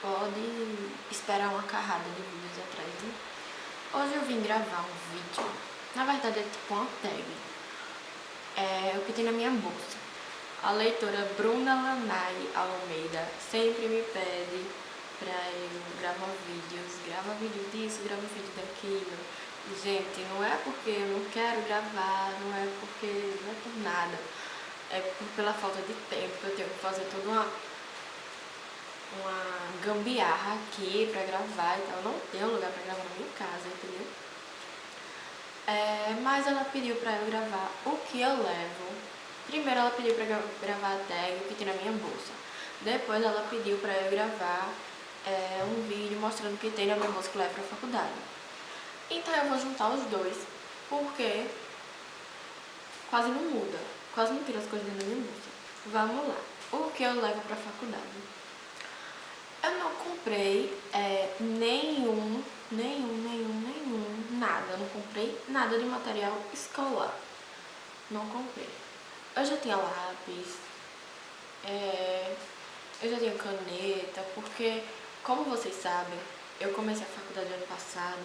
pode esperar uma carrada de vídeos atrás, né? Hoje eu vim gravar um vídeo, na verdade é tipo uma tag, é o que tem na minha bolsa. A leitora Bruna Lanai Almeida sempre me pede pra eu gravar vídeos, grava vídeo disso, grava vídeo daquilo. Gente, não é porque eu não quero gravar, não é por nada, pela falta de tempo, eu tenho que fazer toda uma gambiarra aqui pra gravar e tal. Eu não tenho lugar pra gravar na minha casa, entendeu? Mas ela pediu pra eu gravar o que eu levo. Primeiro ela pediu pra eu gravar a tag, o que tem na minha bolsa. Depois ela pediu pra eu gravar um vídeo mostrando o que tem na minha bolsa que eu levo pra faculdade. Então eu vou juntar os dois, porque quase não muda, quase não tira as coisas dentro da minha bolsa. Vamos lá, o que eu levo pra faculdade? Eu não comprei nada. Eu não comprei nada de material escolar. Não comprei. Eu já tinha lápis, eu já tinha caneta, porque, como vocês sabem, eu comecei a faculdade ano passado,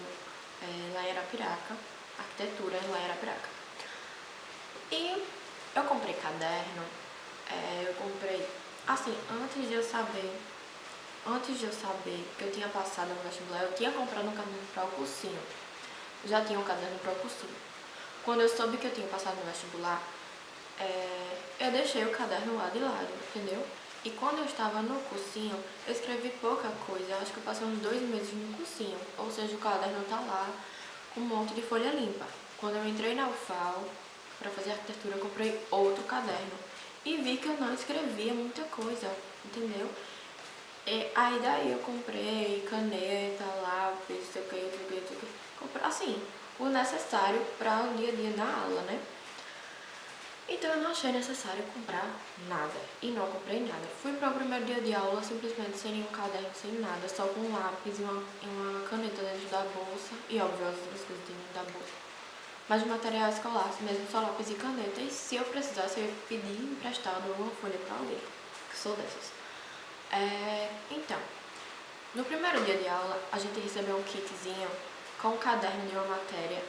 lá em Arapiraca, arquitetura lá em Arapiraca. E eu comprei caderno, eu comprei, assim, antes de eu saber que eu tinha passado no vestibular, eu tinha comprado um caderno para o cursinho. Já tinha um caderno para o cursinho. Quando eu soube que eu tinha passado no vestibular, eu deixei o caderno lá de lado, entendeu? E quando eu estava no cursinho, eu escrevi pouca coisa. Eu acho que eu passei uns 2 meses no cursinho. Ou seja, o caderno tá lá com um monte de folha limpa. Quando eu entrei na UFAL para fazer arquitetura, eu comprei outro caderno. E vi que eu não escrevia muita coisa, entendeu? Aí daí eu comprei caneta, lápis, sei o que. Comprei, assim, o necessário para o dia a dia na aula, né? Então eu não achei necessário comprar nada. E não comprei nada. Fui para o primeiro dia de aula simplesmente sem nenhum caderno, sem nada. Só com um lápis e uma caneta dentro da bolsa. E óbvio, as outras coisas dentro da bolsa. Mas de material escolar, mesmo só lápis e caneta. E se eu precisasse, eu ia pedir emprestado uma folha para alguém. Que sou dessas. Então, no primeiro dia de aula, a gente recebeu um kitzinho com um caderno de uma matéria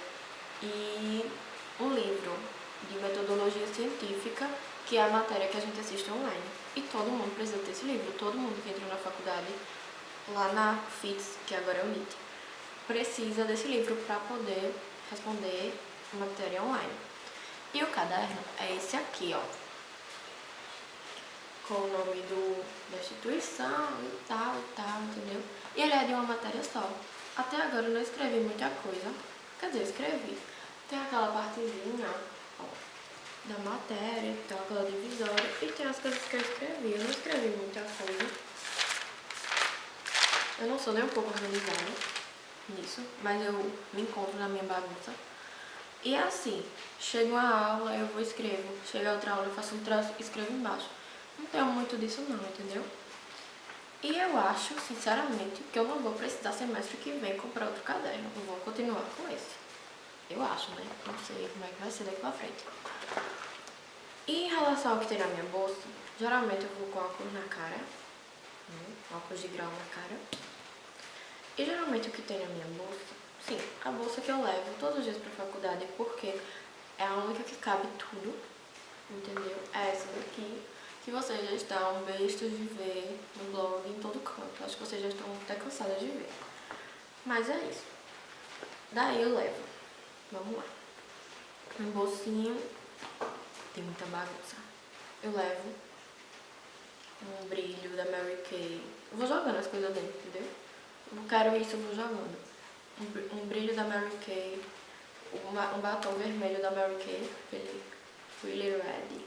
e um livro de metodologia científica, que é a matéria que a gente assiste online. E todo mundo precisa ter esse livro, todo mundo que entrou na faculdade, lá na FITS, que agora é o NIT, precisa desse livro para poder responder a matéria online. E o caderno é esse aqui, ó, com o nome da instituição e tal, entendeu? E ele é de uma matéria só. Até agora eu não escrevi muita coisa. Quer dizer, eu escrevi. Tem aquela partezinha, ó, da matéria e tal, aquela divisória. E tem as coisas que eu escrevi. Eu não escrevi muita coisa. Eu não sou nem um pouco organizada nisso, mas eu me encontro na minha bagunça. E é assim, chega uma aula, eu vou e escrevo. Chega outra aula, eu faço um traço e escrevo embaixo. Não tenho muito disso não, entendeu? E eu acho, sinceramente, que eu não vou precisar semestre que vem comprar outro caderno. Eu vou continuar com esse. Eu acho, né? Não sei como é que vai ser daqui pra frente. E em relação ao que tem na minha bolsa, geralmente eu vou com óculos na cara, né? Óculos de grau na cara. E geralmente o que tem na minha bolsa, sim, a bolsa que eu levo todos os dias pra faculdade, porque é a única que cabe tudo, entendeu? É essa daqui, que vocês já estão bestos de ver no blog, em todo canto. Acho que vocês já estão até cansadas de ver. Mas é isso. Daí eu levo. Vamos lá. Um bolsinho. Tem muita bagunça. Eu levo um brilho da Mary Kay. Eu vou jogando as coisas dentro, entendeu? Eu quero isso, eu vou jogando. Um brilho da Mary Kay. Um batom vermelho da Mary Kay. Aquele Really Red.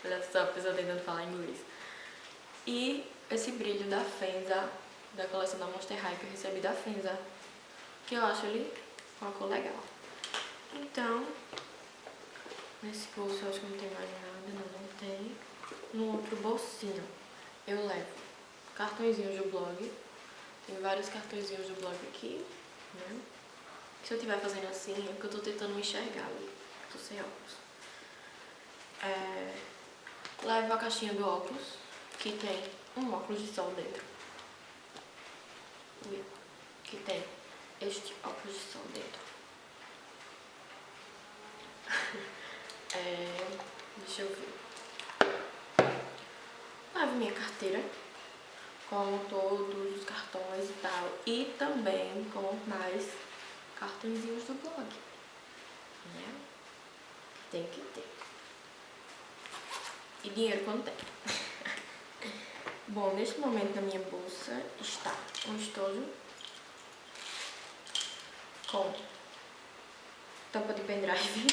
Olha só, a pessoa tentando falar inglês. E esse brilho da Fenza, da coleção da Monster High, que eu recebi da Fenza, que eu acho ele uma cor legal. Então, nesse bolso eu acho que não tem mais nada, não tem. No outro bolsinho eu levo cartõezinhos do blog. Tem vários cartõezinhos do blog aqui, né? Se eu estiver fazendo assim, é porque eu tô tentando me enxergar ali. Tô sem óculos. Levo a caixinha do óculos, que tem um óculos de sol dentro. Que tem este óculos de sol dentro. Deixa eu ver. Levo minha carteira com todos os cartões e tal. E também com mais cartõezinhos do blog, né? Tem que ter. E dinheiro quando tem. Bom, neste momento na minha bolsa está um estojo com tampa de pendrive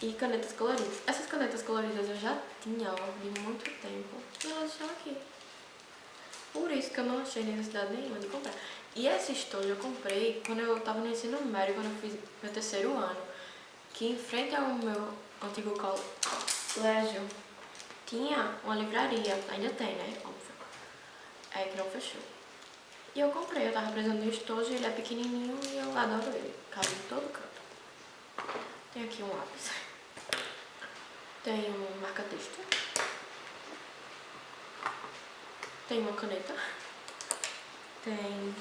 e canetas coloridas. Essas canetas coloridas eu já tinha de muito tempo e elas estão aqui. Por isso que eu não achei necessidade nenhuma de comprar. E esse estojo eu comprei quando eu tava no ensino médio, quando eu fiz meu 3º ano, que em frente ao meu antigo colégio tinha uma livraria, ainda tem, né? Óbvio. É que não fechou. E eu comprei, eu tava precisando de um estojo, ele é pequenininho e eu adoro ele. Cabe em todo canto. Tem aqui um lápis. Tem um marca-texto. Tem uma caneta. Tem...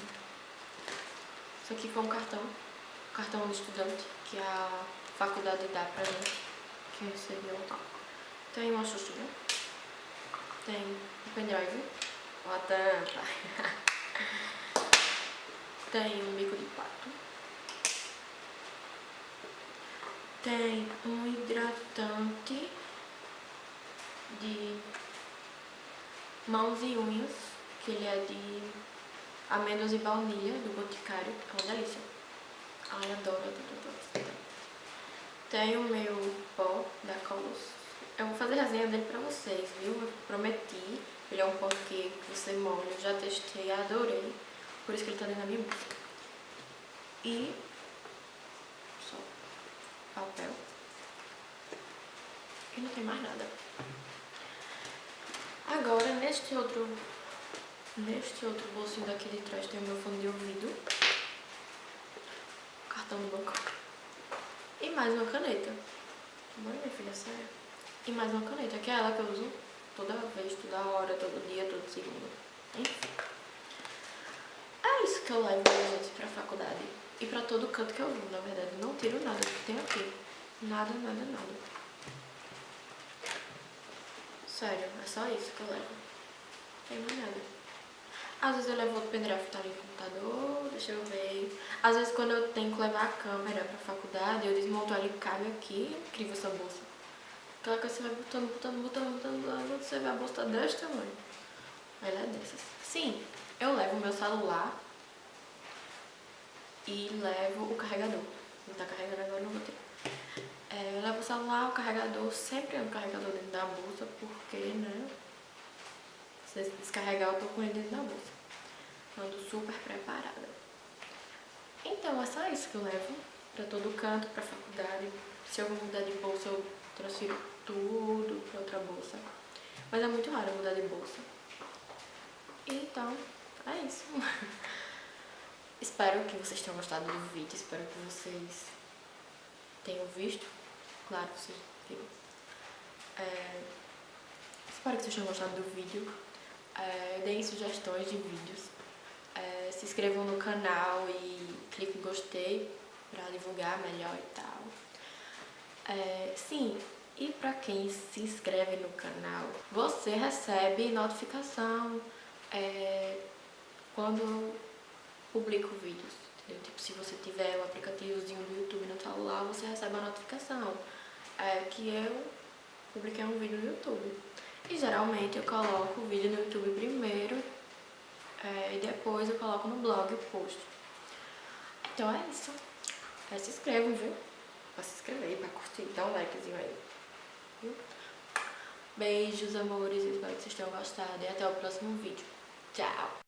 Isso aqui foi um cartão de estudante que a faculdade dá pra gente, que recebeu. Tem uma xuxinha. Tem um pendrive. Uma tampa. Tem um bico de pato. Tem um hidratante de mãos e unhas, que ele é de amêndoas e baunilha, do Boticário. É uma delícia. Ai, adoro. Tem o meu pó da Colos. Eu vou fazer resenha dele pra vocês, viu? Eu prometi. Ele é um pó que você molha. Eu já testei, adorei. Por isso que ele tá dentro da minha bolsa. E só papel. E não tem mais nada. Agora, neste outro bolsinho daqui de trás tem o meu fone de ouvido, cartão do banco e mais uma caneta. Bora, minha filha, sério. E mais uma caneta, que é ela que eu uso toda vez, toda hora, todo dia, todo segundo. Enfim. É isso que eu levo, gente, pra faculdade. E pra todo canto que eu vou, na verdade. Não tiro nada do que tem aqui. Nada. Sério, é só isso que eu levo. Não tem mais nada. Às vezes eu levo outro pendrive que tá ali no computador, deixa eu ver. Às vezes quando eu tenho que levar a câmera pra faculdade, eu desmonto ela e cabe aqui. Incrível essa bolsa. Aquela que você vai botando, você vê a bolsa tá desse tamanho. Ela é dessas. Sim, eu levo o meu celular e levo o carregador. Não tá carregando agora, não vou ter. Eu levo o celular, o carregador, sempre ando o carregador dentro da bolsa, porque, né? Se descarregar, eu tô com ele dentro da bolsa. Ando super preparada. Então, é só isso que eu levo pra todo canto, pra faculdade. Se eu vou mudar de bolsa, eu transfiro tudo pra outra bolsa. Mas é muito raro eu mudar de bolsa. Então, é isso. Espero que vocês tenham gostado do vídeo. Espero que vocês tenham visto. Claro, vocês viram. Espero que vocês tenham gostado do vídeo. Deem sugestões de vídeos. Se inscrevam no canal e cliquem em gostei pra divulgar melhor e tal. Sim, e pra quem se inscreve no canal, você recebe notificação quando eu publico vídeos, entendeu? Tipo, se você tiver o aplicativozinho do YouTube no celular, você recebe a notificação que eu publiquei um vídeo no YouTube. E geralmente eu coloco o vídeo no YouTube primeiro e depois eu coloco no blog o post. Então é isso. Se inscrevam, viu? Pra se inscrever aí, pra curtir, dá um likezinho aí. Viu? Beijos, amores, espero que vocês tenham gostado e até o próximo vídeo. Tchau!